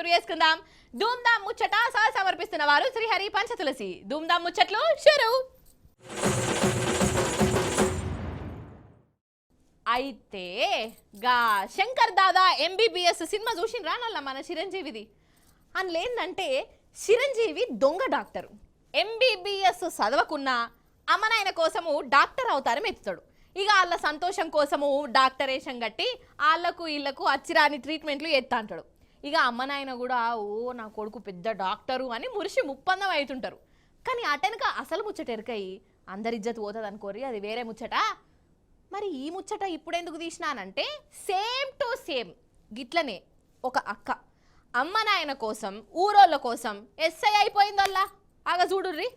షురు చేసుకుందాం. ధూమ్ధామ్ ముచ్చట సమర్పిస్తున్న వారు శ్రీహరి పంచతులసి. ధూమ్ధామ్ ముచ్చట్లు షురు. అయితే గా శంకర్ దాదా ఎంబీబీఎస్ సినిమా చూసిండ్రా నల్ల మన చిరంజీవిది. అందులేందంటే చిరంజీవి దొంగ డాక్టరు. ఎంబీబీఎస్ చదవకున్నా అమ్మనాయన కోసము డాక్టర్ అవతారం ఎత్తుతాడు. ఇక వాళ్ళ సంతోషం కోసము డాక్టర్ వేషం కట్టి వాళ్ళకు వీళ్ళకు అచ్చిరాని ట్రీట్మెంట్లు ఎత్తా అంటాడు. ఇక అమ్మనాయన కూడా నా కొడుకు పెద్ద డాక్టరు అని మురిసి ముప్పందం అవుతుంటారు. కానీ అటెనక అసలు ముచ్చట ఎరకయి అందరి ఇజ్జత్ పోతుంది అనుకోరి, అది వేరే ముచ్చట. మరి ఈ ముచ్చట ఇప్పుడెందుకు తీసినానంటే సేమ్ టు సేమ్ గిట్లనే ఒక అక్క అమ్మనాయన కోసం ఊరోళ్ళ కోసం ఎస్ఐ అయిపోయిందల్లా. ఆగా చూడుర్రి.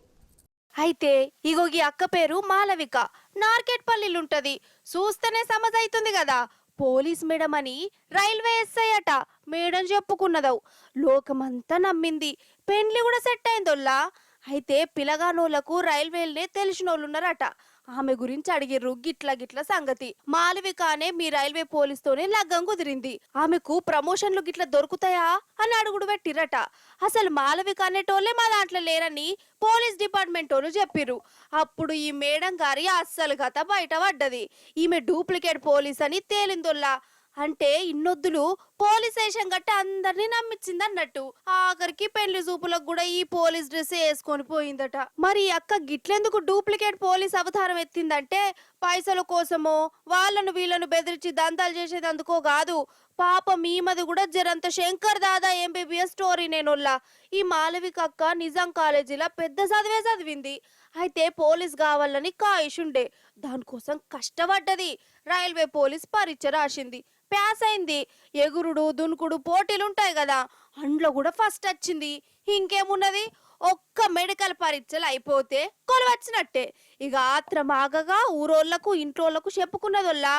అయితే ఇగో ఈ అక్క పేరు మాలవిక, నార్కెట్పల్లిలుంటది. చూస్తేనే సమజైతుంది కదా, పోలీస్ మేడం అని రైల్వే ఎస్ఐ అట. మేడం చెప్పుకున్నదవు, లోకమంతా నమ్మింది. పెండ్లి కూడా సెట్ అయిందోల్లా. అయితే పిలగానోళ్లకు రైల్వేలనే తెలిసినోళ్ళున్నారట. ఆమె గురించి అడిగిర్రు గిట్ల గిట్ల సంగతి. మాలవికానే మీ రైల్వే పోలీస్ తోనే లగ్గం కుదిరింది, ఆమెకు ప్రమోషన్లు గిట్ల దొరుకుతాయా అని అడుగుడు పెట్టిరట. అసలు మాలవిక అనేటోళ్ళే మా దాంట్లో లేరని పోలీస్ డిపార్ట్మెంట్ వాళ్ళు చెప్పిర్రు. అప్పుడు ఈ మేడం గారి అస్సలు కథ బయట పడ్డది. ఈమె డూప్లికేట్ పోలీస్ అని తేలిందోల్లా. అంటే ఇన్నొద్దులు పోలీస్ స్టేషన్ గట్టి అందరినీ నమ్మించింది అన్నట్టు. ఆఖరికి పెళ్లి చూపులకు కూడా ఈ పోలీస్ డ్రెస్ వేసుకొని పోయిందట. మరి అక్క గిట్లెందుకు డూప్లికేట్ పోలీస్ అవతారం ఎత్తిందంటే పైసల కోసమో వాళ్ళను వీళ్ళను బెదిరించి దంతాలు చేసేదందుకో కాదు. పాపం ఈమది కూడా జరంత శంకర్ దాదా ఎంబీబీఎస్ స్టోరీ నేనొల్లా. ఈ మాలవిక అక్క నిజాం కాలేజీలో పెద్ద చదివే చదివింది. అయితే పోలీస్ కావాలని కాయిష్ ఉండే, దానికోసం కష్టపడ్డది. రైల్వే పోలీస్ పరీక్ష రాసింది, పాస్ అయింది. ఎగురుడు దునుకుడు పోటీలుంటాయి కదా, అందులో కూడా ఫస్ట్ వచ్చింది. ఇంకేమున్నది, ఒక్క మెడికల్ పరీక్షలు అయిపోతే కొలవచ్చినట్టే. ఇక ఆత్రం ఆగగా ఊరోళ్లకు ఇంట్లోళ్లకు చెప్పుకున్నదొల్లా.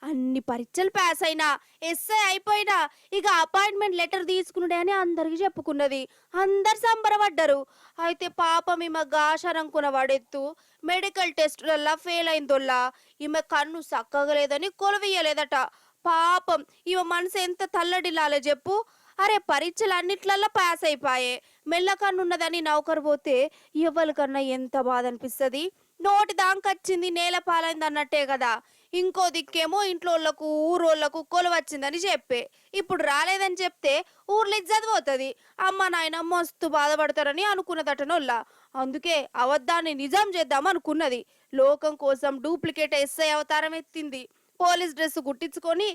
అన్ని పరీక్షలు పాస్ అయినా ఎస్ఐ అయిపోయినా ఇక అపాయింట్మెంట్ లెటర్ తీసుకున్నాడే అని అందరికి చెప్పుకున్నది. అందరు సంబరపడ్డారు. అయితే పాపం ఈమె గాషారనుకున్న వాడెత్తు మెడికల్ టెస్టులల్లా ఫెయిల్ అయిందోల్లా. ఈమె కన్ను చక్కగా లేదని కొలవియ్యలేదట. పాపం ఈమె మనసు ఎంత తల్లడిల్లాలే చెప్పు. అరే పరీక్షలు అన్నిట్లల్లా పాస్ అయిపోయే, మెల్లకన్నున్నదని నౌకరు పోతే ఎవరికన్నా ఎంత బాధ అనిపిస్తుంది. నోటి దాంకొచ్చింది నేల పాలైంది అన్నట్టే కదా. ఇంకో దిక్కేమో ఇంట్లోళ్లకు ఊరోళ్లకు కొలవచ్చిందని చెప్పే, ఇప్పుడు రాలేదని చెప్తే ఊర్లో ఇజ్జత్ పోతుంది. అమ్మ నాయన మస్తు బాధపడతారని అనుకున్నదటనోళ్ళ. అందుకే అవద్దాన్ని నిజం చేద్దాం అనుకున్నది. లోకం కోసం డూప్లికేట్ ఎస్ఐ అవతారం ఎత్తింది. పోలీస్ డ్రెస్ కుట్టించుకొని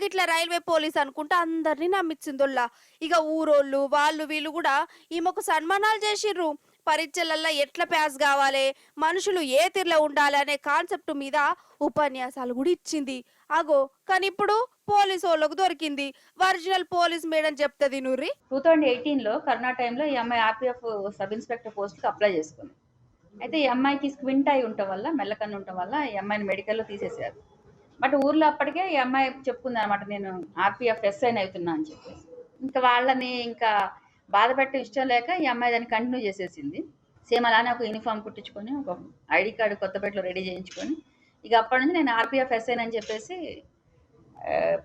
ఇట్లా రైల్వే పోలీస్ అనుకుంటా అందరినీ నమ్మించిందోల్లా. ఇక ఊరోళ్ళు వాళ్ళు వీళ్ళు కూడా ఈమెకు సన్మానాలు చేసిర్రు. పరీక్షలల్లో ఎట్లా పాస్ కావాలి, మనుషులు ఏ తీరులో ఉండాలి అనే కాన్సెప్ట్ మీద ఉపన్యాసాలు కూడా ఇచ్చింది. అగో కానీ ఇప్పుడు పోలీసు వాళ్ళకు దొరికింది. ఒరిజినల్ పోలీస్ మేడం చెప్తుంది నూరి. 2018లో కరోనా టైంలో ఈ అమ్మాయి ఆర్పిఎఫ్ సబ్ ఇన్స్పెక్టర్ పోస్ట్కి అప్లై చేసుకుంది. అయితే ఈ అమ్మాయికి స్క్వింట్ అయి ఉండటం వల్ల, మెల్లకన్ను ఉండటం వల్ల ఈ అమ్మాయిని మెడికల్లో తీసేసారు. బట్ ఊర్లో అప్పటికే ఈ అమ్మాయి చెప్పుకుంది అనమాట, నేను ఆర్పిఎఫ్ ఎస్ఐని అవుతున్నా అని చెప్పేసి. ఇంకా వాళ్ళని ఇంకా బాధ పెట్టే ఇష్టం లేక ఈ అమ్మాయి దాన్ని కంటిన్యూ చేసేసింది. సేమ్ అలానే ఒక యూనిఫామ్ కుట్టించుకొని ఒక ఐడి కార్డు కొత్తపేటలో రెడీ చేయించుకొని ఇక అప్పటి నుంచి నేను ఆర్పిఎఫ్ ఎస్ఐని అని చెప్పేసి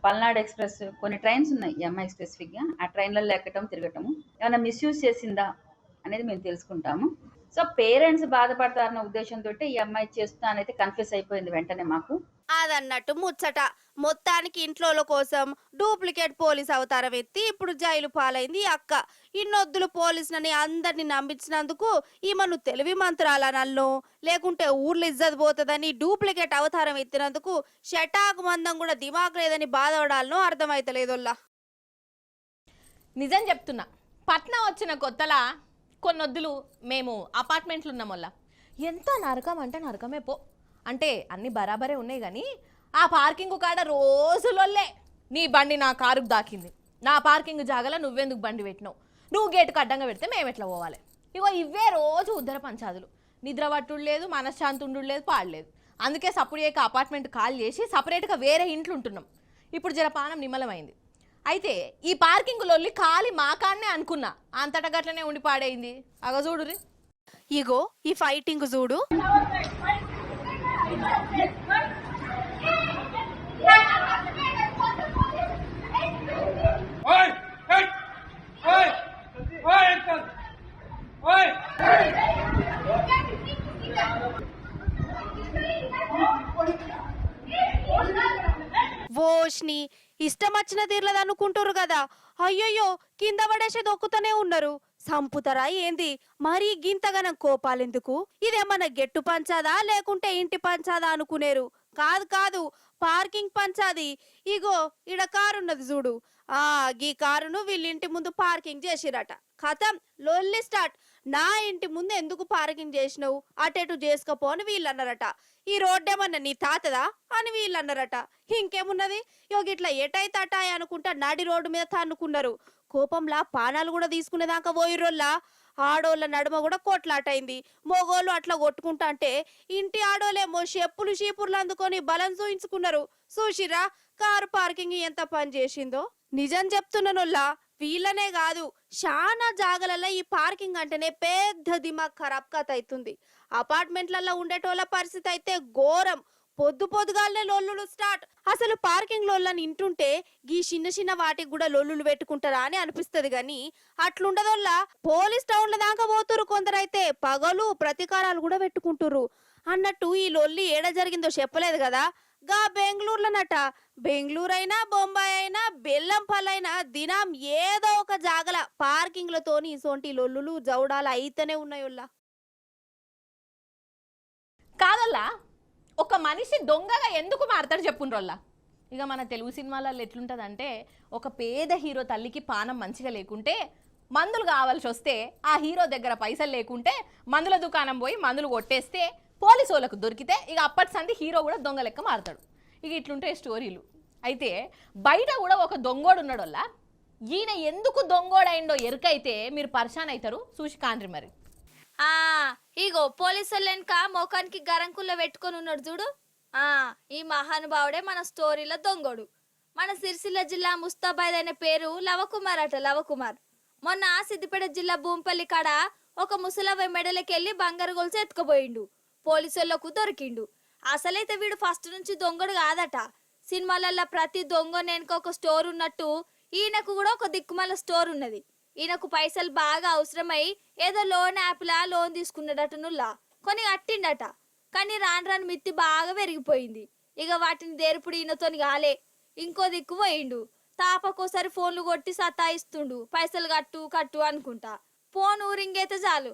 పల్నాడు ఎక్స్ప్రెస్ కొన్ని ట్రైన్స్ ఉన్నాయి ఈ అమ్మాయి స్పెసిఫిక్గా, ఆ ట్రైన్లలో ఎక్కటం తిరగటము ఏమైనా మిస్యూజ్ చేసిందా అనేది మేము తెలుసుకుంటాము. సో పేరెంట్స్ బాధపడతారన్న ఉద్దేశంతో ఈ అమ్మాయి చేస్తున్నా అనేది కన్ఫ్యూస్ అయిపోయింది వెంటనే మాకు. అదన్నట్టు ముచ్చట. మొత్తానికి ఇంట్లోల కోసం డూప్లికేట్ పోలీస్ అవతారం ఎత్తి ఇప్పుడు జైలు పాలైంది ఈ అక్క. ఇన్నొద్దులు పోలీసులని అందరిని నమ్మించినందుకు ఈమెను తెలివి మంత్రాలనల్లో లేకుంటే ఊర్లో ఇజ్జత్ పోతుందని డూప్లికేట్ అవతారం ఎత్తినందుకు షటాకు మందం కూడా దిమాగ్ లేదని బాధపడాలనో అర్థమైతలేదోల్లా. నిజం చెప్తున్నా, పట్నం వచ్చిన కొత్తలా కొన్నొద్దులు మేము అపార్ట్మెంట్లు ఉన్నాం వల్ల ఎంత నరకం అంటే నరకమే పో. అంటే అన్ని బరాబరే ఉన్నాయి కానీ ఆ పార్కింగ్ కాడ రోజులొల్లే. నీ బండి నా కారుకు దాకింది, నా పార్కింగ్ జాగలో నువ్వెందుకు బండి పెట్టినావు, నువ్వు గేటుకు అడ్డంగా పెడితే మేము ఎట్లా పోవాలి. ఇగో ఇవే రోజు ఉద్దర పంచాదులు. నిద్ర పట్టుడు లేదు, మనశ్శాంతి ఉండు లేదు, పాడలేదు. అందుకే సప్పుడు చేయక అపార్ట్మెంట్ కాల్ చేసి సపరేట్గా వేరే ఇంట్లో ఉంటున్నాం. ఇప్పుడు జరపానం నిమ్మలమైంది. అయితే ఈ పార్కింగ్ లొల్లి ఖాళీ మా కాడనే అనుకున్నా, అంతటా గట్లనే ఉండి పాడైంది. అగ చూడురి. ఇగో ఈ ఫైటింగ్ చూడు. Hey! ని ఇష్టం వచ్చిన తీర్లది అనుకుంటారు కదా. అయ్యయ్యో కింద పడేసి దొక్కుతూనే ఉన్నారు. సంపుతరా ఏంది? మరీ గింతగనం కోపాలెందుకు? ఇదేమన్నా గెట్టు పంచాదా లేకుంటే ఇంటి పంచాదా అనుకునేరు. కాదు కాదు, పార్కింగ్ పంచాది. ఇగో ఈడ కారున్నది చూడు. గీ కారును వీళ్ళింటి ముందు పార్కింగ్ చేసిరట. ఖతం, లొల్లి స్టార్ట్. నా ఇంటి ముందు ఎందుకు పార్కింగ్ చేసినావు, అటెటు చేసుకపో అని వీళ్ళు అన్నారట. ఈ రోడ్డేమన్నా నీ తాతదా అని వీళ్ళు అన్నారట. ఇంకేమున్నది, గిట్లా ఎటైతే అటాయి అనుకుంటా నడి రోడ్డు మీద తన్నుకున్నారు. కోపంలా పానాలు కూడా తీసుకునేదాకా పోయిరోల్లా. ఆడోళ్ళ నడుమ కూడా కొట్లాటైంది. మొగోళ్ళు అట్లా కొట్టుకుంటా అంటే ఇంటి ఆడోళ్ళేమో చెప్పులు చీపుర్లు అందుకొని బలం చూయించుకున్నారు. చూసిరా కారు పార్కింగ్ ఎంత పని చేసిందో. నిజం చెప్తున్నానోళ్ళా, వీళ్ళనే కాదు చాలా జాగలలో ఈ పార్కింగ్ అంటేనే పెద్ద దిమాగ్ ఖరాబ్ కథ అవుతుంది. అపార్ట్మెంట్లలో ఉండేటోళ్ళ పరిస్థితి అయితే ఘోరం. పొద్దు పొద్దుగాలనే లొల్లులు స్టార్ట్. అసలు పార్కింగ్ లోళ్ళని ఇంటుంటే గీ చిన్న చిన్న వాటికి కూడా లొల్లులు పెట్టుకుంటారా అని అనిపిస్తుంది గాని అట్లుండదోళ్ళ పోలీస్ టౌన్ల దాకా పోతురు. కొందరైతే పగలు ప్రతీకారాలు కూడా పెట్టుకుంటురు. అన్నట్టు ఈ లొల్లి ఏడ జరిగిందో చెప్పలేదు కదా, గా బెంగళూరులోనట. బెంగళూరు అయినా బొంబాయి అయినా బెల్లంపల్లైనా దినం ఏదో ఒక జాగల పార్కింగ్లతోని ఇసోంటి లొల్లులు జౌడాలు అయితేనే ఉన్నాయోళ్ళ. కాదల్లా, ఒక మనిషి దొంగగా ఎందుకు మారతాడు చెప్పుండ్రోల్లా. ఇక మన తెలుగు సినిమాలలో ఎట్లుంటుందంటే, ఒక పేద హీరో తల్లికి పానం మంచిగా లేకుంటే మందులు కావాల్సి వస్తే ఆ హీరో దగ్గర పైసలు లేకుంటే మందుల దుకాణం పోయి మందులు కొట్టేస్తే పోలీసు వాళ్ళకు దొరికితే ఇక అప్పటి సంది హీరో కూడా దొంగ లెక్క మారతాడు. ఇక ఇట్లుంటాయి స్టోరీలు. అయితే బయట కూడా ఒక దొంగోడు ఉన్నాడు వల్ల, ఈయన ఎందుకు దొంగోడైండో ఎరుకైతే మీరు పరిశాన్ అవుతారు. చూసి కాండ్రి మరి. ఇగో పోలీసులు వెనక మోకానికి గరంకుల్లో పెట్టుకొని ఉన్నాడు చూడు. ఈ మహానుభావుడే మన స్టోరీలో దొంగోడు. మన సిరిసిల్ల జిల్లా ముస్తాబాద్ అనే పేరు లవకుమార్ అట. లవకుమార్ మొన్న సిద్దిపేట జిల్లా భూంపల్లి కాడ ఒక ముసలవ్వ మెడలకెళ్ళి బంగారు గొలుసు ఎత్తుకుపోయిండు. పోలీసులకు దొరికిండు. అసలైతే వీడు ఫస్ట్ నుంచి దొంగడు కాదట. సినిమాలల్లో ప్రతి దొంగ వెనక ఒక స్టోర్ ఉన్నట్టు ఈయనకు కూడా ఒక దిక్కుమాల స్టోర్ ఉన్నది. ఈయనకు పైసలు బాగా అవసరమై ఏదో లోన్ యాప్లా లోన్ తీసుకున్నాడట. నుల్లా కొని కట్టిండట. కానీ రాను మిత్తి బాగా పెరిగిపోయింది. ఇక వాటిని దేరుపుడు ఈయనతోని కాలే. ఇంకో దిక్కు పోయిండు. తాపకోసారి ఫోన్లు కొట్టి సతాయిస్తుండు. పైసలు కట్టు కట్టు అనుకుంటా. ఫోన్ ఊరింగైతే చాలు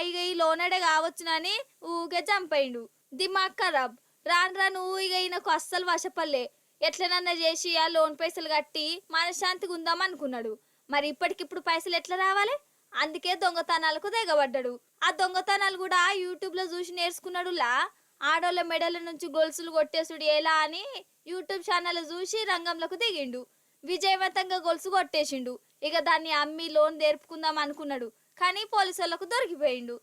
ఇక ఈ లోనడే కావచ్చునని ఊకే చంపేయిండు. దిమాగ్ ఖరాబ్. రాను ఇక ఈయనకు అస్సలు వశపల్లే. ఎట్లనన్నా చేసి ఆ లోన్ పైసలు కట్టి మనశ్శాంతిగా ఉందాం అనుకున్నాడు. మరి ఇప్పటికిప్పుడు పైసలు ఎట్లా రావాలి? అందుకే దొంగతనాలకు దిగబడ్డాడు. ఆ దొంగతనాలు కూడా యూట్యూబ్ లో చూసి నేర్చుకున్నాడులా. ఆడోళ్ళ మెడల నుంచి గొలుసులు కొట్టేసుడు ఎలా అని యూట్యూబ్ ఛానల్ చూసి రంగంలోకి దిగిండు. విజయవంతంగా గొలుసు కొట్టేసిండు. ఇక దాన్ని అమ్మి లోన్ తెరుపుకుందాం అనుకున్నాడు. కానీ పోలీసులకు దొరికిపోయిండు.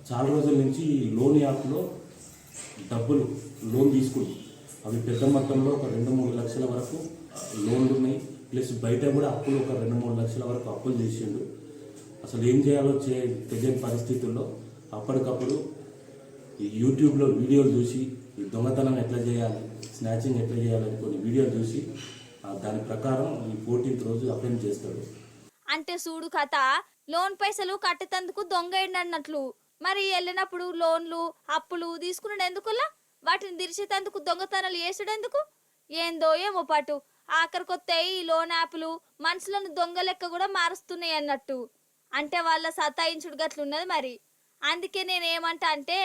చాలా రోజుల నుంచి లోన్ యాప్లో డబ్బులు లోన్ తీసుకుంది. అవి పెద్ద మొత్తంలో ఒక 2-3 లక్షల వరకు లోన్లు ఉన్నాయి. ప్లస్ బయట కూడా అప్పులు ఒక 2-3 లక్షల వరకు అప్పులు చేసిండు. అసలు ఏం చేయాలో తెలియని పరిస్థితుల్లో అప్పటికప్పుడు ఈ యూట్యూబ్లో వీడియోలు చూసి ఈ దొంగతనం ఎట్లా చేయాలి, స్నాచింగ్ ఎట్లా చేయాలని కొన్ని వీడియోలు చూసి దాని ప్రకారం ఈ 14th రోజు అప్లై చేస్తాడు. అంటే చూడు కథ, లోన్ పైసలు కట్టేందుకు దొంగ అన్నట్లు. మరి వెళ్ళినప్పుడు లోన్లు అప్పులు తీసుకున్నాడు ఎందుకులా? వాటిని తీర్చేందుకు దొంగతనాలు చేసుడెందుకు? ఏందో ఏమో పాటు. ఆఖరికొత్తే ఈ లోన్ యాప్లు మనుషులను దొంగ లెక్క కూడా మారుస్తున్నాయి అన్నట్టు. అంటే వాళ్ళ సతాయించుడు గట్లున్నది మరి. అందుకే నేనేమంటా అంటే,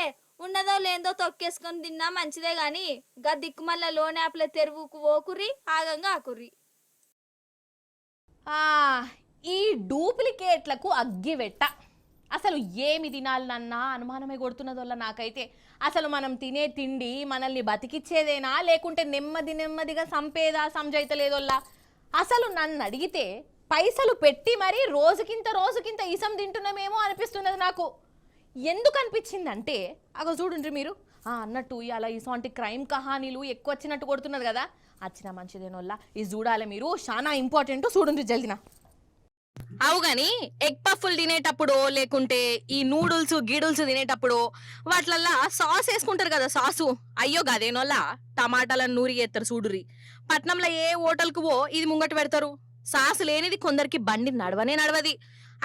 ఉన్నదో లేదో తొక్కేసుకొని తిన్నా మంచిదే గాని గా దిక్కుమల్ల లోన్ యాప్ల తెరువుకు ఓకుర్రి, ఆగంగా ఆకుర్రి. ఈ డూప్లికేట్లకు అగ్గివెట్ట. అసలు ఏమి తినాలన్నా అనుమానమే కొడుతున్నదోళ్ళ నాకైతే. అసలు మనం తినే తిండి మనల్ని బతికిచ్చేదేనా లేకుంటే నెమ్మదిగా సంపేదా సంజైతలేదోళ్ళ. అసలు నన్ను అడిగితే పైసలు పెట్టి మరీ రోజుకింత ఇసం తింటున్నామేమో అనిపిస్తున్నది నాకు. ఎందుకు అనిపించిందంటే అగో చూడండి మీరు అన్నట్టు అలా ఇసోంటి క్రైమ్ కహానీలు ఎక్కువ వచ్చినట్టు కొడుతున్నది కదా. వచ్చిన మంచిదేనోళ్ళ ఇది చూడాలి మీరు, చాలా ఇంపార్టెంట్. చూడండి జల్దిన. అవు గాని ఎగ్ పఫ్ఫులు తినేటప్పుడు లేకుంటే ఈ నూడుల్స్ గీడుల్స్ తినేటప్పుడు వాటిలల్లా సాస్ వేసుకుంటారు కదా. సాసు అయ్యో గదేనోళ్ళ టమాటాలను నూరి ఎత్తారు చూడురి. పట్నంలో ఏ హోటల్కు పో ఇది ముంగట పెడతారు. సాసు లేనిది కొందరికి బండి నడవది.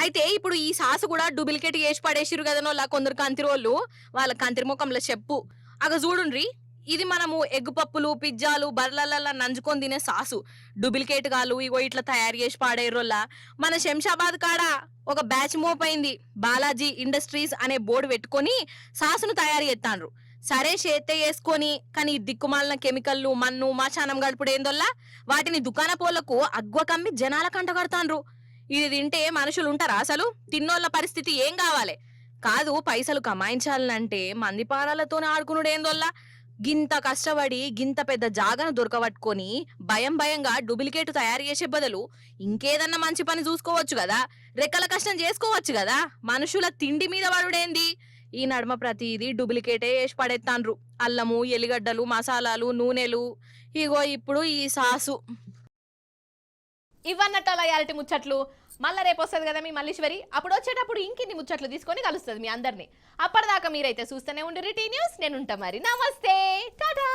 అయితే ఇప్పుడు ఈ సాసు కూడా డూప్లికేట్ చేసి పడేసిరు కదనోళ్ళ కొందరు కంతిరోళ్ళు. వాళ్ళ కంతిరి ముఖంలో చెప్పు. అగ చూడుండ్రి, ఇది మనము ఎగ్గు పప్పులు పిజ్జాలు బర్లలల్లా నంజుకొని తినే సాసు డూప్లికేట్ గాలు ఇగో ఇట్లా తయారు చేసి పాడేరోల్లా మన శంషాబాద్ కాడ ఒక బ్యాచ్ మోపైంది బాలాజీ ఇండస్ట్రీస్ అనే బోర్డు పెట్టుకొని సాసును తయారు చేస్తాండ్రు. సరే చేతే వేసుకొని కానీ దిక్కుమాలిన కెమికల్లు మన్ను మాచానం గడుపుడు ఏందోల్లా వాటిని దుకాణ పోలకు అగ్వ కమ్మి జనాల కంట కడతాండ్రు. ఇది తింటే మనుషులు ఉంటారా అసలు? తిన్నోళ్ళ పరిస్థితి ఏం కావాలి? కాదు పైసలు కమాయించాలంటే మంది పారాలతోనే ఆడుకునుడేందోల్లా గింత కష్టపడి గింత పెద్ద జాగను దొరకబట్టుకొని భయంగా డూప్లికేట్ తయారు చేసే బదులు ఇంకేదన్నా మంచి పని చూసుకోవచ్చు కదా, రెక్కల కష్టం చేసుకోవచ్చు కదా. మనుషుల తిండి మీద పడుడేంది? ఈ నడుమ ప్రతిదీ డూప్లికేటే వేసి పడేస్తాండ్రు. అల్లము ఎల్లిగడ్డలు మసాలాలు నూనెలు ఇగో ఇప్పుడు ఈ సాసు. ఇవన్నట్టు లాయాలిటీ ముచ్చట్లు. మళ్ళీ రేపు వస్తుంది కదా మీ మల్లీశ్వరి. అప్పుడు వచ్చేటప్పుడు ఇంకిన్ని ముచ్చట్లు తీసుకొని కలుస్తుంది మీ అందరినీ. అప్పటిదాకా మీరైతే చూస్తూనే ఉండి టీ న్యూస్. నేను ఉంటా మరి. నమస్తే, టాటా.